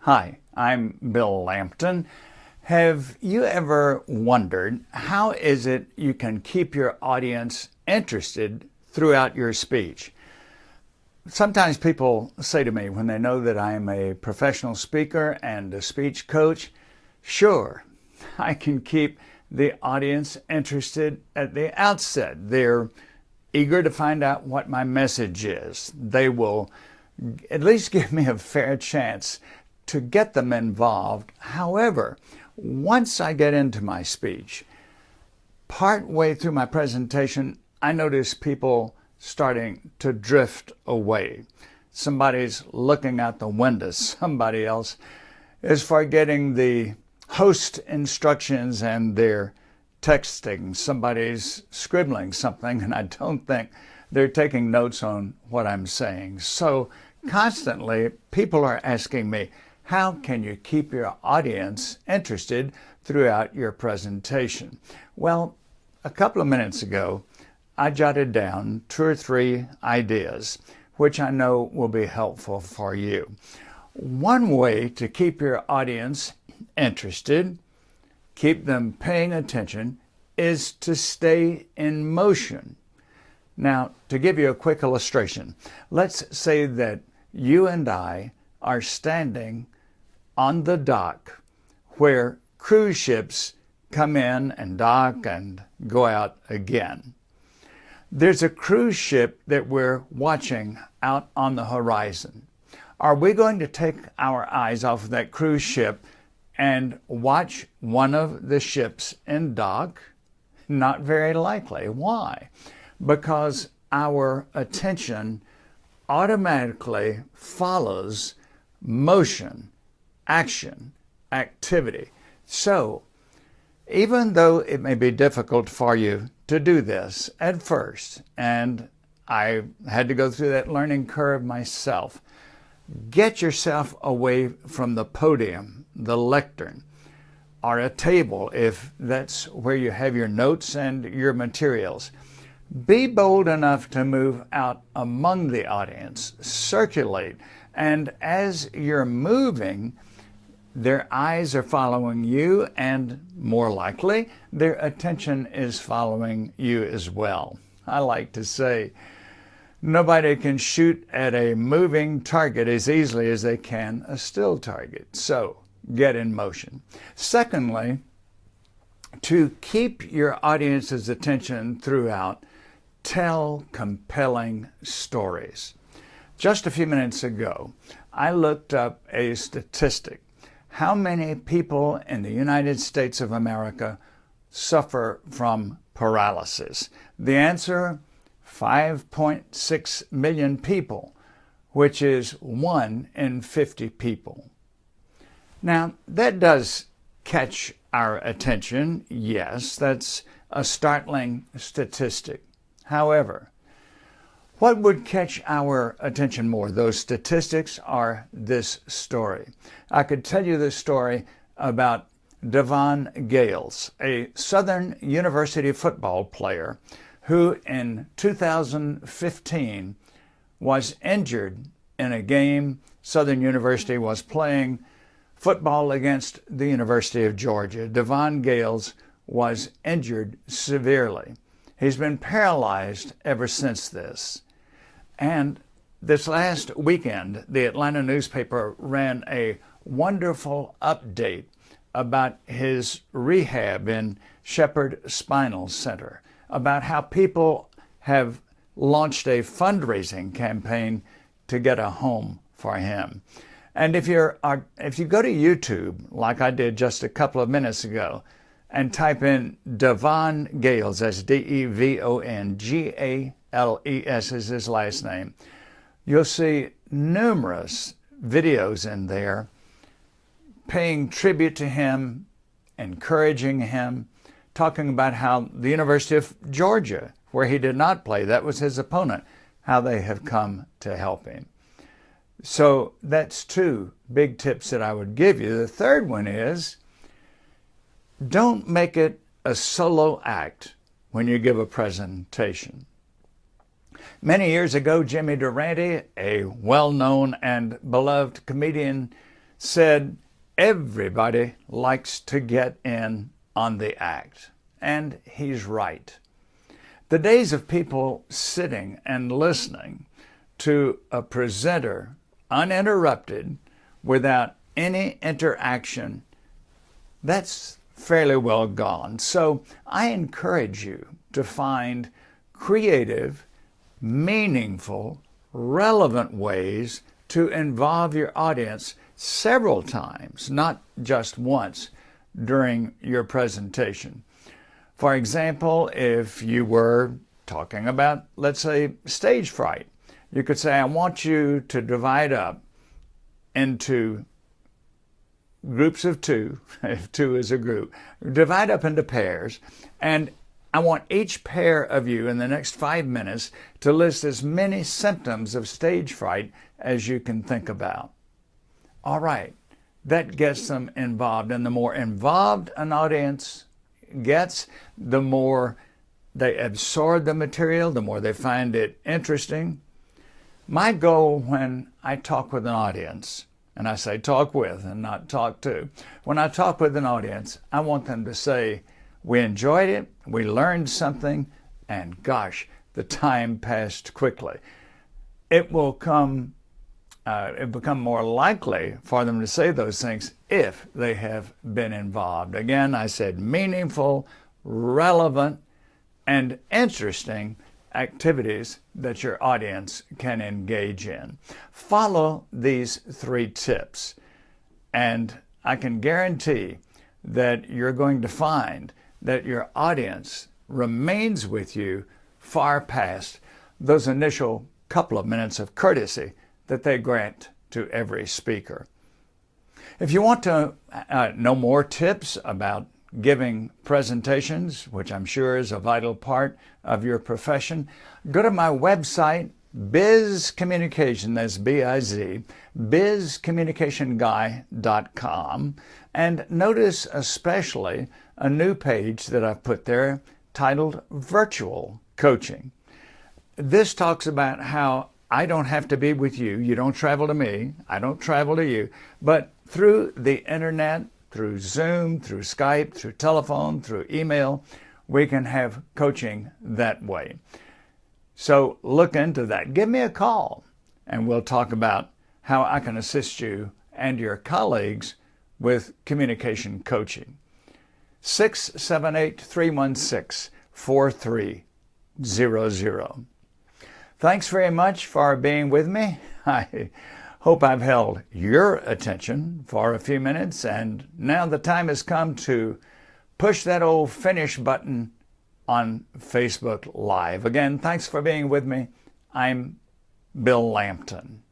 Hi, I'm Bill Lampton. Have you ever wondered how is it you can keep your audience interested throughout your speech? Sometimes people say to me when they know that I'm a professional speaker and a speech coach, sure, I can keep the audience interested at the outset. They're eager to find out what my message is. They will at least give me a fair chance to get them involved. However, once I get into my speech, partway through my presentation, I notice people starting to drift away. Somebody's looking out the window. Somebody else is forgetting the host instructions and they're texting. Somebody's scribbling something, and I don't think they're taking notes on what I'm saying. So constantly, people are asking me, how can you keep your audience interested throughout your presentation? Well, a couple of minutes ago, I jotted down 2 or 3 ideas, which I know will be helpful for you. One way to keep your audience interested, keep them paying attention, is to stay in motion. Now, to give you a quick illustration, let's say that you and I are standing on the dock where cruise ships come in and dock and go out again. There's a cruise ship that we're watching out on the horizon. Are we going to take our eyes off of that cruise ship and watch one of the ships in dock? Not very likely. Why? Because our attention automatically follows motion, action, activity. So, even though it may be difficult for you to do this at first, and I had to go through that learning curve myself, get yourself away from the podium, the lectern, or a table if that's where you have your notes and your materials. Be bold enough to move out among the audience, circulate, and as you're moving, their eyes are following you, and more likely, their attention is following you as well. I like to say, nobody can shoot at a moving target as easily as they can a still target. So, get in motion. Secondly, to keep your audience's attention throughout, tell compelling stories. Just a few minutes ago, I looked up a statistic. How many people in the United States of America suffer from paralysis? The answer, 5.6 million people, which is 1 in 50 people. Now, that does catch our attention. Yes, that's a startling statistic. However, what would catch our attention more, those statistics or this story? I could tell you this story about Devon Gales, a Southern University football player who in 2015 was injured in a game. Southern University was playing football against the University of Georgia. Devon Gales was injured severely. He's been paralyzed ever since this. And this last weekend, the Atlanta newspaper ran a wonderful update about his rehab in Shepherd Spinal Center, about how people have launched a fundraising campaign to get a home for him. And if you go to YouTube, like I did just a couple of minutes ago, and type in Devon Gales, that's Devon Gales is his last name, you'll see numerous videos in there paying tribute to him, encouraging him, talking about how the University of Georgia, where he did not play, that was his opponent, how they have come to help him. So that's 2 big tips that I would give you. The third one is, don't make it a solo act when you give a presentation. Many years ago, Jimmy Durante, a well-known and beloved comedian, said, everybody likes to get in on the act. And he's right. The days of people sitting and listening to a presenter uninterrupted without any interaction, that's fairly well gone. So I encourage you to find creative, meaningful, relevant ways to involve your audience several times, not just once during your presentation. For example, if you were talking about, let's say, stage fright, you could say, I want you to divide up into groups of two, if two is a group, divide up into pairs, and I want each pair of you in the next 5 minutes to list as many symptoms of stage fright as you can think about. All right, that gets them involved, and the more involved an audience gets, the more they absorb the material, the more they find it interesting. My goal when I talk with an audience, and I say talk with and not talk to, when I talk with an audience, I want them to say, we enjoyed it, we learned something, and gosh, the time passed quickly. It will become more likely for them to say those things if they have been involved. Again, I said meaningful, relevant, and interesting activities that your audience can engage in. Follow these 3 tips, and I can guarantee that you're going to find that your audience remains with you far past those initial couple of minutes of courtesy that they grant to every speaker. If you want to know more tips about giving presentations, which I'm sure is a vital part of your profession, go to my website, Biz Communication, that's B-I-Z, bizcommunicationguy.com, and notice especially a new page that I've put there titled Virtual Coaching. This talks about how I don't have to be with you. You don't travel to me. I don't travel to you. But through the internet, through Zoom, through Skype, through telephone, through email, we can have coaching that way. So look into that. Give me a call, and we'll talk about how I can assist you and your colleagues with communication coaching. 678-316-4300. Thanks very much for being with me. I hope I've held your attention for a few minutes, and now the time has come to push that old finish button on Facebook Live. Again, thanks for being with me. I'm Bill Lampton.